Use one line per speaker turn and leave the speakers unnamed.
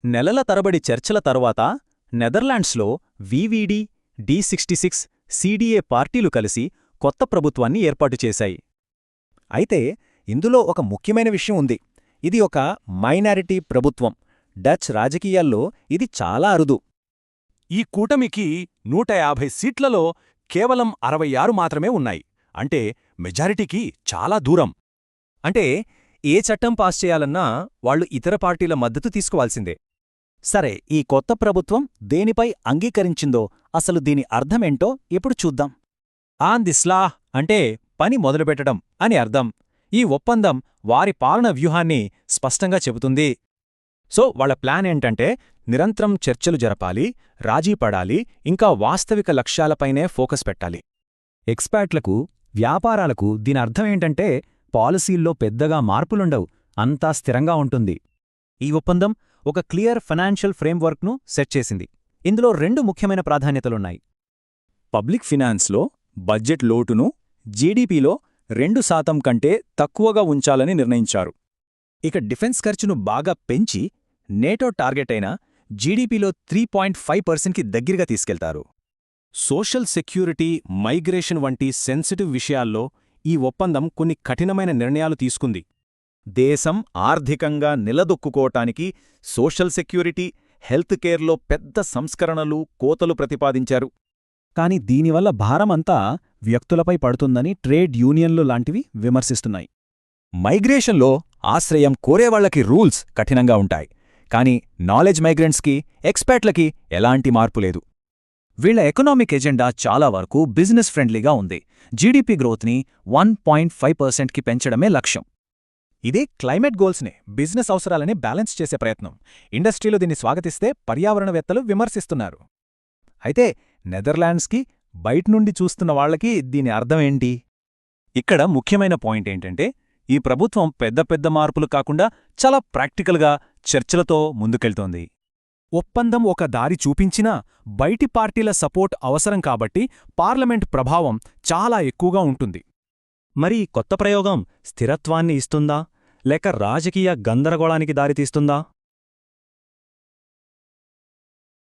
నెలల తరబడి చర్చల తరువాత నెదర్లాండ్స్లో వివిడి, డి66, సిడిఏ పార్టీలు కలిసి కొత్త ప్రభుత్వాన్ని ఏర్పాటు చేశాయి.
అయితే ఇందులో ఒక ముఖ్యమైన విషయం ఉంది. ఇది ఒక మైనారిటీ ప్రభుత్వం. డచ్ రాజకీయాల్లో ఇది చాలా అరుదు.
ఈ కూటమికి 150 సీట్లలో కేవలం 66 మాత్రమే ఉన్నాయి. అంటే మెజారిటీకి చాలా దూరం.
అంటే ఏ చట్టం పాస్ చేయాలన్నా వాళ్లు ఇతర పార్టీల మద్దతు తీసుకోవాల్సిందే.
సరే, ఈ కొత్త ప్రభుత్వం దేనిపై అంగీకరించిందో, అసలు దీని అర్థమేంటో ఇప్పుడు చూద్దాం.
ఆన్ ది స్లాహ్ అంటే పని మొదలుపెట్టడం అని అర్థం. ఈ ఒప్పందం వారి పాలన వ్యూహాన్ని స్పష్టంగా చెబుతుంది. సో వాళ్ల ప్లాన్ ఏంటంటే నిరంతరం చర్చలు జరపాలి, రాజీ పడాలి, ఇంకా వాస్తవిక లక్ష్యాలపైనే ఫోకస్ పెట్టాలి. ఎక్స్పర్ట్లకు, వ్యాపారాలకు దీని అర్థమేంటంటే పాలసీల్లో పెద్దగా మార్పులుండవు, అంతా స్థిరంగా ఉంటుంది. ఈ ఒప్పందం ఒక క్లియర్ ఫైనాన్షియల్ ఫ్రేమ్వర్క్ను సెట్ చేసింది. ఇందులో 2 ముఖ్యమైన ప్రాధాన్యతలున్నాయి.
పబ్లిక్ ఫినాన్స్లో బడ్జెట్ లోటును జీడీపీలో 2% కంటే తక్కువగా ఉంచాలని నిర్ణయించారు.
ఇక డిఫెన్స్ ఖర్చును బాగా పెంచి నేటో టార్గెట్ అయిన జీడీపీలో 3.5%కి దగ్గరగా తీసుకెళ్తారు.
సోషల్ సెక్యూరిటీ, మైగ్రేషన్ వంటి సెన్సిటివ్ విషయాల్లో ఈ ఒప్పందం కొన్ని కఠినమైన నిర్ణయాలు తీసుకుంది.
దేశం ఆర్థికంగా నిలదొక్కుకోవటానికి సోషల్ సెక్యూరిటీ, హెల్త్ కేర్లో పెద్ద సంస్కరణలు, కోతలు ప్రతిపాదించారు.
కాని దీనివల్ల భారమంతా వ్యక్తులపై పడుతుందని ట్రేడ్ యూనియన్లు లాంటివి విమర్శిస్తున్నాయి.
మైగ్రేషన్లో ఆశ్రయం కోరేవాళ్లకి రూల్స్ కఠినంగా ఉంటాయి, కాని నాలెడ్జ్ మైగ్రెంట్స్కి, ఎక్స్పర్ట్లకి ఎలాంటి మార్పులేదు.
వీళ్ల ఎకనామిక్ ఎజెండా చాలా వరకు బిజినెస్ ఫ్రెండ్లీగా ఉంది. జీడీపీ గ్రోత్ని 1.5%కి పెంచడమే లక్ష్యం.
ఇదే క్లైమేట్ గోల్స్ని, బిజినెస్ అవసరాలని బ్యాలెన్స్ చేసే ప్రయత్నం. ఇండస్ట్రీలో దీన్ని స్వాగతిస్తే పర్యావరణవేత్తలు విమర్శిస్తున్నారు. అయితే నెదర్లాండ్స్కి బయట్నుండి చూస్తున్న వాళ్లకి దీని అర్థమేంటి?
ఇక్కడ ముఖ్యమైన పాయింట్ ఏంటంటే ఈ ప్రభుత్వం పెద్ద పెద్ద మార్పులు కాకుండా చాలా ప్రాక్టికల్గా చర్చలతో ముందుకెళ్తోంది.
ఒప్పందం ఒక దారి చూపించినా బయటి పార్టీల సపోర్ట్ అవసరం కాబట్టి పార్లమెంట్ ప్రభావం చాలా ఎక్కువగా ఉంటుంది.
మరి కొత్త ప్రయోగం స్థిరత్వాన్ని ఇస్తుందా, లేక రాజకీయ గందరగోళానికి దారితీస్తుందా?